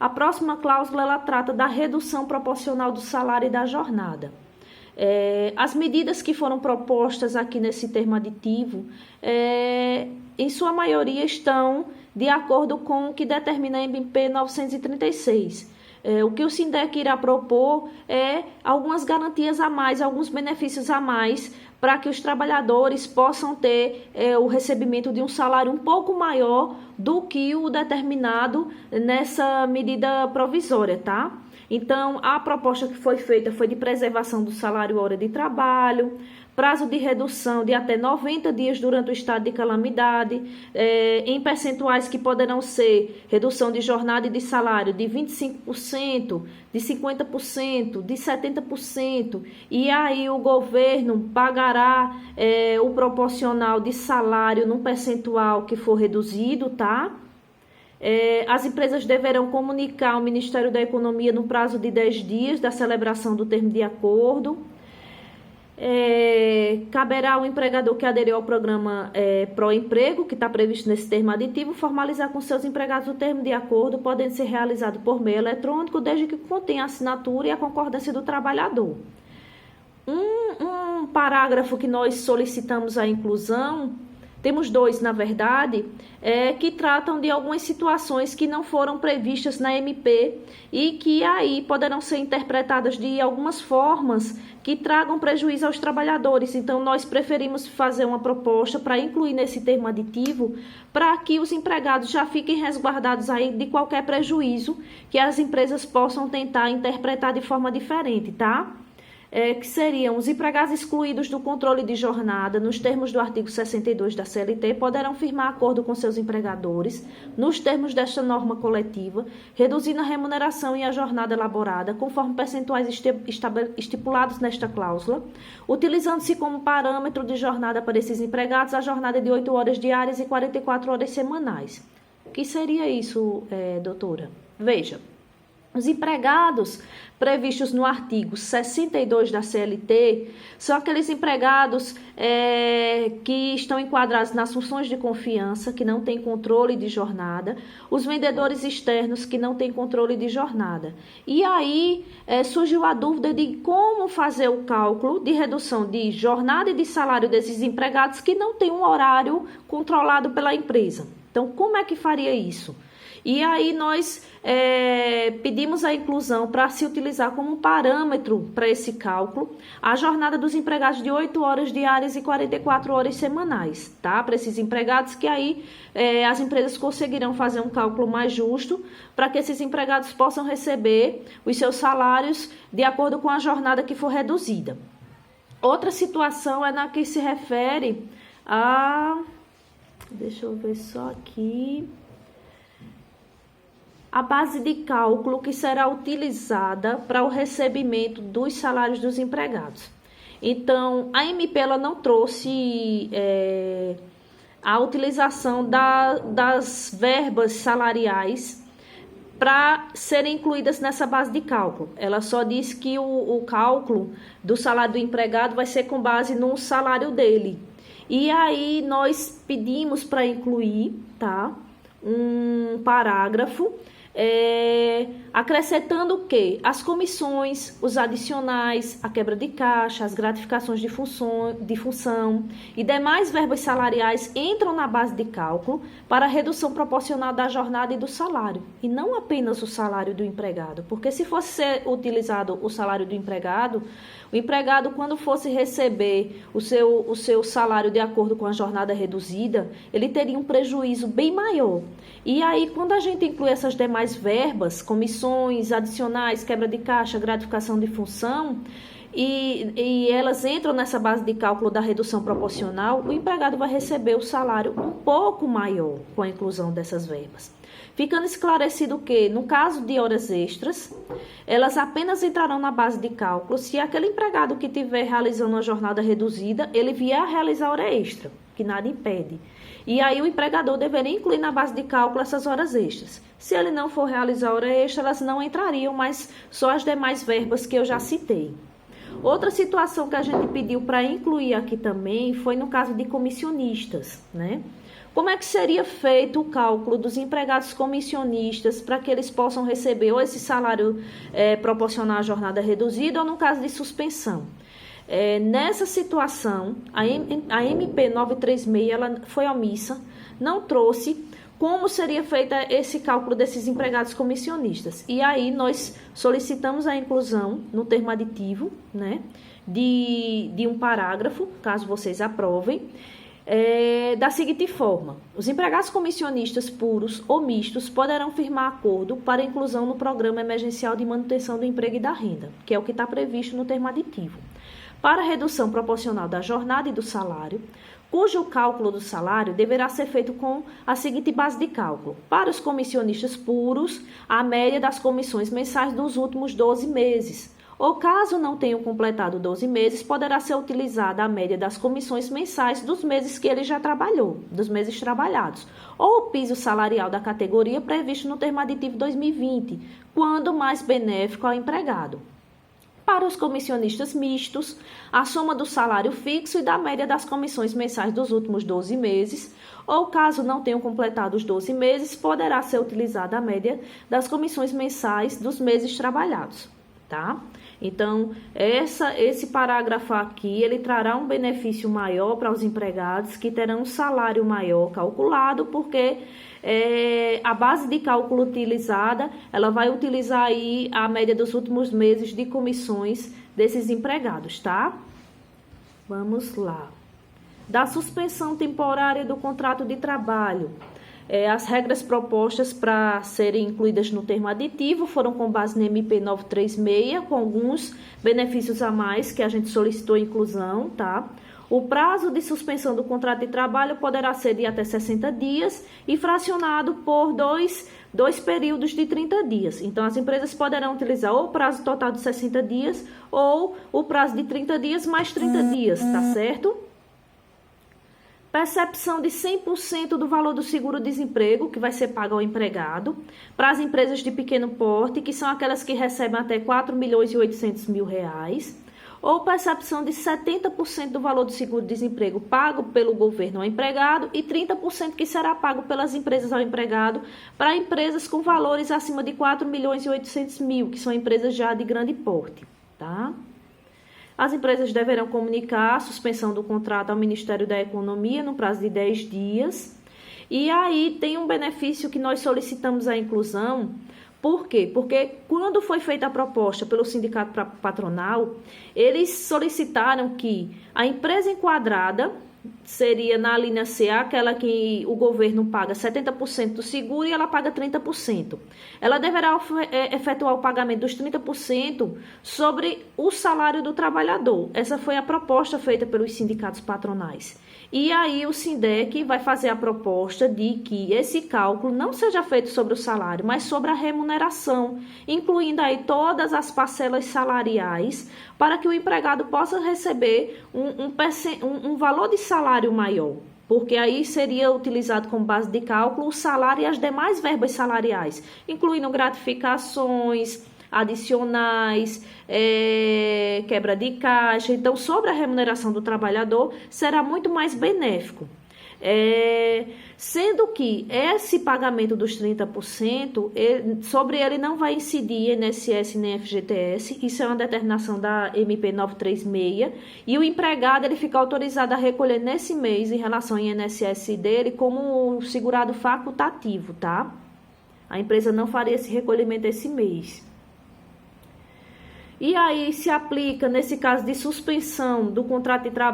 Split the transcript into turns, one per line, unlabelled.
A próxima cláusula, ela trata da redução proporcional do salário e da jornada. As medidas que foram propostas aqui nesse termo aditivo, em sua maioria estão de acordo com o que determina a MP 936. O que o SINDEC irá propor é algumas garantias a mais, alguns benefícios a mais, para que os trabalhadores possam ter o recebimento de um salário um pouco maior do que o determinado nessa medida provisória, tá? Então, a proposta que foi feita foi de preservação do salário hora de trabalho, prazo de redução de até 90 dias durante o estado de calamidade, em percentuais que poderão ser redução de jornada e de salário de 25%, de 50%, de 70%, e aí o governo pagará o proporcional de salário num percentual que for reduzido, tá? As empresas deverão comunicar ao Ministério da Economia no prazo de 10 dias da celebração do termo de acordo. Caberá ao empregador que aderiu ao programa Pró-Emprego, que está previsto nesse termo aditivo, formalizar com seus empregados o termo de acordo, podendo ser realizado por meio eletrônico, desde que contenha a assinatura e a concordância do trabalhador. Um parágrafo que nós solicitamos a inclusão, temos dois, na verdade, que tratam de algumas situações que não foram previstas na MP e que aí poderão ser interpretadas de algumas formas que tragam prejuízo aos trabalhadores. Então, nós preferimos fazer uma proposta para incluir nesse termo aditivo para que os empregados já fiquem resguardados aí de qualquer prejuízo que as empresas possam tentar interpretar de forma diferente, tá? Que seriam os empregados excluídos do controle de jornada, nos termos do artigo 62 da CLT, poderão firmar acordo com seus empregadores, nos termos desta norma coletiva, reduzindo a remuneração e a jornada elaborada, conforme percentuais estipulados nesta cláusula, utilizando-se como parâmetro de jornada para esses empregados a jornada de 8 horas diárias e 44 horas semanais. O que seria isso, doutora? Veja. Os empregados previstos no artigo 62 da CLT são aqueles empregados que estão enquadrados nas funções de confiança, que não têm controle de jornada, os vendedores externos que não têm controle de jornada. E aí surgiu a dúvida de como fazer o cálculo de redução de jornada e de salário desses empregados que não têm um horário controlado pela empresa. Então, como é que faria isso? E aí nós pedimos a inclusão para se utilizar como parâmetro para esse cálculo a jornada dos empregados de 8 horas diárias e 44 horas semanais, tá? Para esses empregados que aí as empresas conseguirão fazer um cálculo mais justo para que esses empregados possam receber os seus salários de acordo com a jornada que for reduzida. Outra situação é na que se refere a... Deixa eu ver só aqui... A base de cálculo que será utilizada para o recebimento dos salários dos empregados. Então, a MP ela não trouxe a utilização das verbas salariais para serem incluídas nessa base de cálculo. Ela só diz que o cálculo do salário do empregado vai ser com base no salário dele. E aí nós pedimos para incluir, tá, um parágrafo acrescentando o quê? As comissões, os adicionais, a quebra de caixa, as gratificações de função e demais verbas salariais entram na base de cálculo para a redução proporcional da jornada e do salário, e não apenas o salário do empregado, porque se fosse ser utilizado o salário do empregado, o empregado, quando fosse receber o seu salário de acordo com a jornada reduzida, ele teria um prejuízo bem maior. E aí, quando a gente inclui essas demais verbas, comissões, adicionais, quebra de caixa, gratificação de função, e elas entram nessa base de cálculo da redução proporcional, o empregado vai receber o salário um pouco maior com a inclusão dessas verbas. Ficando esclarecido que, no caso de horas extras, elas apenas entrarão na base de cálculo se aquele empregado que estiver realizando uma jornada reduzida, ele vier a realizar hora extra, que nada impede. E aí o empregador deveria incluir na base de cálculo essas horas extras. Se ele não for realizar hora extra, elas não entrariam, mas só as demais verbas que eu já citei. Outra situação que a gente pediu para incluir aqui também foi no caso de comissionistas, né? como é que seria feito o cálculo dos empregados comissionistas para que eles possam receber ou esse salário proporcional à jornada reduzida ou no caso de suspensão? Nessa situação, a MP 936 ela foi omissa, não trouxe como seria feito esse cálculo desses empregados comissionistas. E aí nós solicitamos a inclusão no termo aditivo, né, de um parágrafo, caso vocês aprovem, da seguinte forma: os empregados comissionistas puros ou mistos poderão firmar acordo para inclusão no Programa Emergencial de Manutenção do Emprego e da Renda, que é o que está previsto no termo aditivo, para redução proporcional da jornada e do salário, cujo cálculo do salário deverá ser feito com a seguinte base de cálculo: para os comissionistas puros, a média das comissões mensais dos últimos 12 meses, ou caso não tenham completado 12 meses, poderá ser utilizada a média das comissões mensais dos meses que ele já trabalhou, dos meses trabalhados, ou o piso salarial da categoria previsto no termo aditivo 2020, quando mais benéfico ao empregado. Para os comissionistas mistos, a soma do salário fixo e da média das comissões mensais dos últimos 12 meses, ou caso não tenham completado os 12 meses, poderá ser utilizada a média das comissões mensais dos meses trabalhados, tá? Então, esse parágrafo aqui, ele trará um benefício maior para os empregados que terão um salário maior calculado, porque a base de cálculo utilizada, ela vai utilizar aí a média dos últimos meses de comissões desses empregados, tá? Vamos lá. Da suspensão temporária do contrato de trabalho. As regras propostas para serem incluídas no termo aditivo foram com base na MP 936, com alguns benefícios a mais que a gente solicitou inclusão, tá? O prazo de suspensão do contrato de trabalho poderá ser de até 60 dias e fracionado por dois períodos de 30 dias. Então, as empresas poderão utilizar ou o prazo total de 60 dias ou o prazo de 30 dias mais 30 dias, tá certo? Percepção de 100% do valor do seguro-desemprego que vai ser pago ao empregado para as empresas de pequeno porte, que são aquelas que recebem até 4.800.000 reais, ou percepção de 70% do valor do seguro-desemprego pago pelo governo ao empregado e 30% que será pago pelas empresas ao empregado para empresas com valores acima de 4.800.000, que são empresas já de grande porte, tá? As empresas deverão comunicar a suspensão do contrato ao Ministério da Economia no prazo de 10 dias. E aí tem um benefício que nós solicitamos a inclusão. Por quê? Porque quando foi feita a proposta pelo sindicato patronal, eles solicitaram que a empresa enquadrada seria na linha C, aquela que o governo paga 70% do seguro e ela paga 30%. Ela deverá efetuar o pagamento dos 30% sobre o salário do trabalhador. Essa foi a proposta feita pelos sindicatos patronais. E aí o SINDEC vai fazer a proposta de que esse cálculo não seja feito sobre o salário, mas sobre a remuneração, incluindo aí todas as parcelas salariais, para que o empregado possa receber um valor de salário maior, porque aí seria utilizado como base de cálculo o salário e as demais verbas salariais, incluindo gratificações, adicionais, quebra de caixa. Então, sobre a remuneração do trabalhador, será muito mais benéfico. Sendo que esse pagamento dos 30%, sobre ele não vai incidir INSS nem FGTS, isso é uma determinação da MP 936, e o empregado ele fica autorizado a recolher nesse mês, em relação ao INSS dele, como segurado facultativo, tá? A empresa não faria esse recolhimento esse mês. E aí se aplica, nesse caso de suspensão do contrato de trabalho,